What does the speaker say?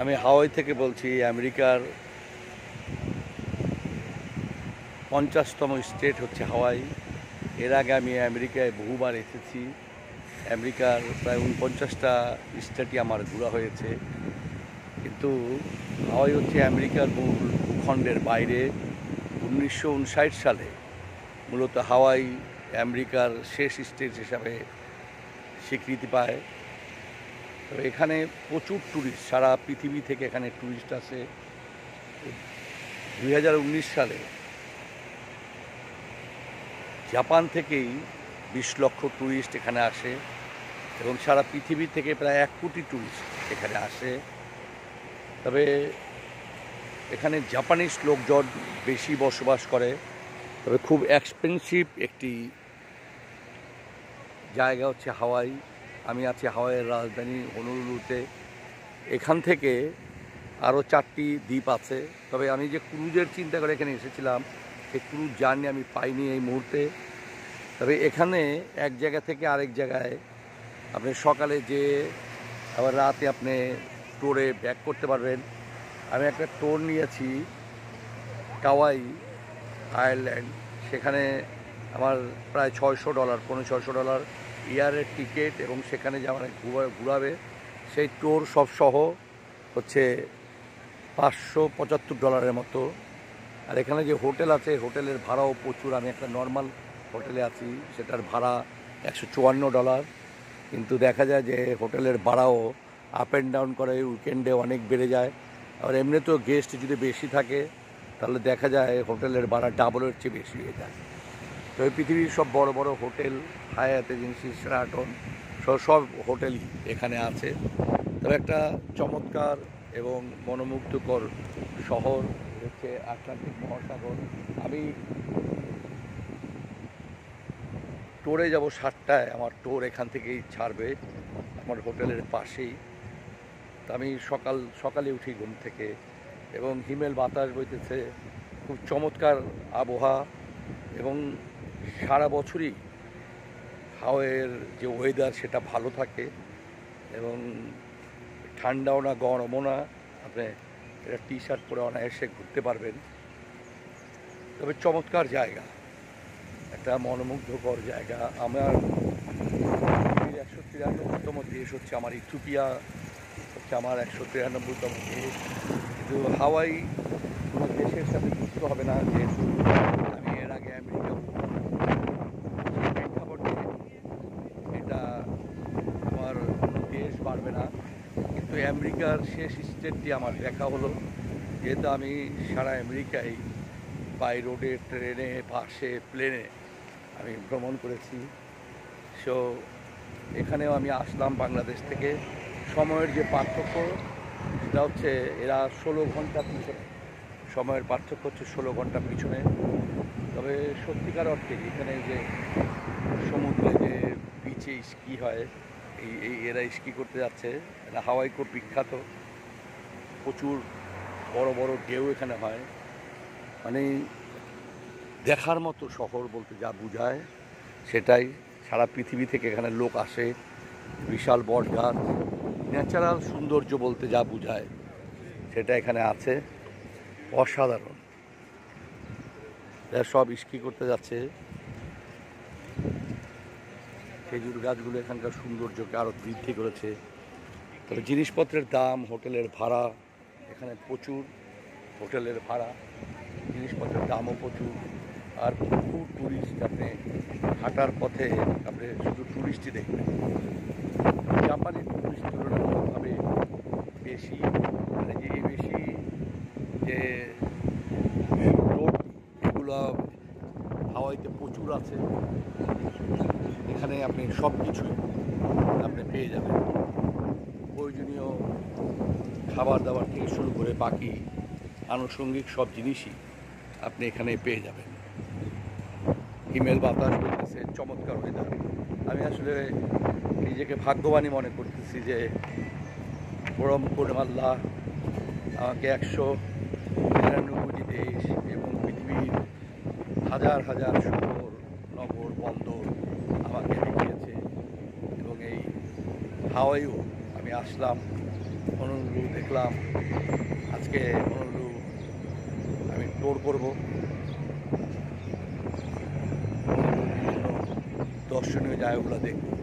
আমি হাওয়াই থেকে বলছি। আমেরিকার 50তম স্টেট হচ্ছে হাওয়াই। এর আগে আমি আমেরিকায় বহুবার এসেছি। আমেরিকার প্রায় 49টা স্টেটই আমার ঘোরা হয়েছে, কিন্তু হাওয়াই হচ্ছে আমেরিকার মূল ভূখণ্ডের বাইরে। 1959 সালে মূলত হাওয়াই আমেরিকার শেষ স্টেট হিসাবে স্বীকৃতি পায়। তবে এখানে প্রচুর ট্যুরিস্ট, সারা পৃথিবী থেকে এখানে ট্যুরিস্ট আসে। 2019 সালে জাপান থেকেই 20 লক্ষ ট্যুরিস্ট এখানে আসে এবং সারা পৃথিবী থেকে প্রায় 1 কোটি ট্যুরিস্ট এখানে আসে। তবে এখানে জাপানিজ লোকজন বেশি বসবাস করে। তবে খুব এক্সপেন্সিভ একটি জায়গা হচ্ছে হাওয়াই। আমি আছি হাওয়াইয়ের রাজধানী হনুলুলুতে। এখান থেকে আরও 4টি দ্বীপ আছে। তবে আমি যে ক্রুজের চিন্তা করে এখানে এসেছিলাম, সেই ক্রুজ জার্নি আমি পাইনি এই মুহূর্তে। তবে এখানে এক জায়গা থেকে আরেক জায়গায় আপনি সকালে যে আবার রাতে আপনি টোরে ব্যাক করতে পারবেন। আমি একটা টোর নিয়েছি কাওয়াই আইল্যান্ড। সেখানে আমার প্রায় $600, $600 ইয়ারের টিকিট, এবং সেখানে যে আমার ঘুরাবে সেই টোর সব সহ হচ্ছে $575 মতো। আর এখানে যে হোটেল আছে, হোটেলের ভাড়াও প্রচুর। আমি একটা নর্মাল হোটেলে আছি, সেটার ভাড়া $154। কিন্তু দেখা যায় যে হোটেলের ভাড়াও আপ অ্যান্ড ডাউন করে, উইকেন্ডে অনেক বেড়ে যায়। আর এমনিতেও গেস্ট যদি বেশি থাকে তাহলে দেখা যায় হোটেলের ভাড়া ডাবলের চেয়ে বেশি হয়ে যায়। তো এই পৃথিবীর সব বড় বড় হোটেল, হায়াত এজেন্সি, শেরাটন সব হোটেলই এখানে আছে। তবে একটা চমৎকার এবং মনোমুগ্ধকর শহর হচ্ছে আটলান্টিক মহাসাগর। আমি টোরে যাব 7টায়, আমার টোর এখান থেকেই ছাড়বে আমার হোটেলের পাশেই। তা আমি সকালে উঠি ঘুম থেকে, এবং হিমেল বাতাস বইতেছে, খুব চমৎকার আবহাওয়া। এবং সারা বছরই হাওয়াইয়ের যে ওয়েদার সেটা ভালো থাকে, এবং ঠান্ডাও না গরমও না। আপনি এটা টি শার্ট পরে অনায়াসে ঘুরতে পারবেন। তবে চমৎকার জায়গা, একটা মনোমুগ্ধকর জায়গা। আমার 193তম দেশ হচ্ছে আমার ইথিওপিয়া, হচ্ছে আমার 193তম দেশ। কিন্তু হাওয়াই কোনো দেশের সাথে যুক্ত হবে না, যেহেতু আমি এর আগে আমেরিকা প্রেক্ষাপটে এটা আমার কোনো দেশ পারবে না। কিন্তু আমেরিকার শেষ স্টেটটি আমার দেখা হলো, যেহেতু আমি সারা আমেরিকায় বাই রোডে, ট্রেনে, বাসে, প্লেনে আমি ভ্রমণ করেছি। সো এখানেও আমি আসলাম বাংলাদেশ থেকে। সময়ের যে পার্থক্য সেটা হচ্ছে এরা 16 ঘন্টা পিছনে, সময়ের পার্থক্য হচ্ছে 16 ঘন্টা পিছনে। তবে সত্যিকার অর্থে এখানে যে সমুদ্রে যে বিচে স্কি হয়, এরা স্কি করতে যাচ্ছে। এটা হাওয়াই খুব বিখ্যাত, প্রচুর বড় বড় ঢেউ এখানে হয়। মানে দেখার মতো শহর বলতে যা বোঝায় সেটাই। সারা পৃথিবী থেকে এখানে লোক আসে। বিশাল বট গাছ, ন্যাচারাল সৌন্দর্য বলতে যা বোঝায় সেটা এখানে আছে। অসাধারণ। এরা সব স্কি করতে যাচ্ছে। খেজুর গাছগুলো এখানকার সৌন্দর্যকে আরও বৃদ্ধি করেছে। তবে জিনিসপত্রের দাম, হোটেলের ভাড়া এখানে প্রচুর। হোটেলের ভাড়া, জিনিসপত্রের দামও প্রচুর। আর প্রচুর ট্যুরিস্ট, আপনি হাঁটার পথে আপনি শুধু ট্যুরিস্টই দেখবেন। জাপানি ট্যুরিস্ট তুলনামূলকভাবে বেশি, মানে যে বেশি যে রোড এগুলো হাওয়াইতে প্রচুর আছে। এখানে আপনি সব কিছুই আপনি পেয়ে যাবেন, প্রয়োজনীয় খাবার দাবার থেকে শুরু করে বাকি আনুষঙ্গিক সব জিনিসই আপনি এখানে পেয়ে যাবেন। হিমেল বাতাস বলতেছে, চমৎকার ওয়েদার। আমি আসলে নিজেকে ভাগ্যবানই মনে করতেছি যে পরম করুণাল্লাহ আমাকে 199টি দেশ এবং পৃথিবীর হাজার হাজার শহর, নগর, বন্দর আমাকে দেখিয়েছে। এবং এই হাওয়াইও আমি আসলাম হনুলুলু থেকে। দেখলাম। আজকে হনুলু আমি টোর করব, বিভিন্ন দর্শনীয় জায়গাগুলো দেখব।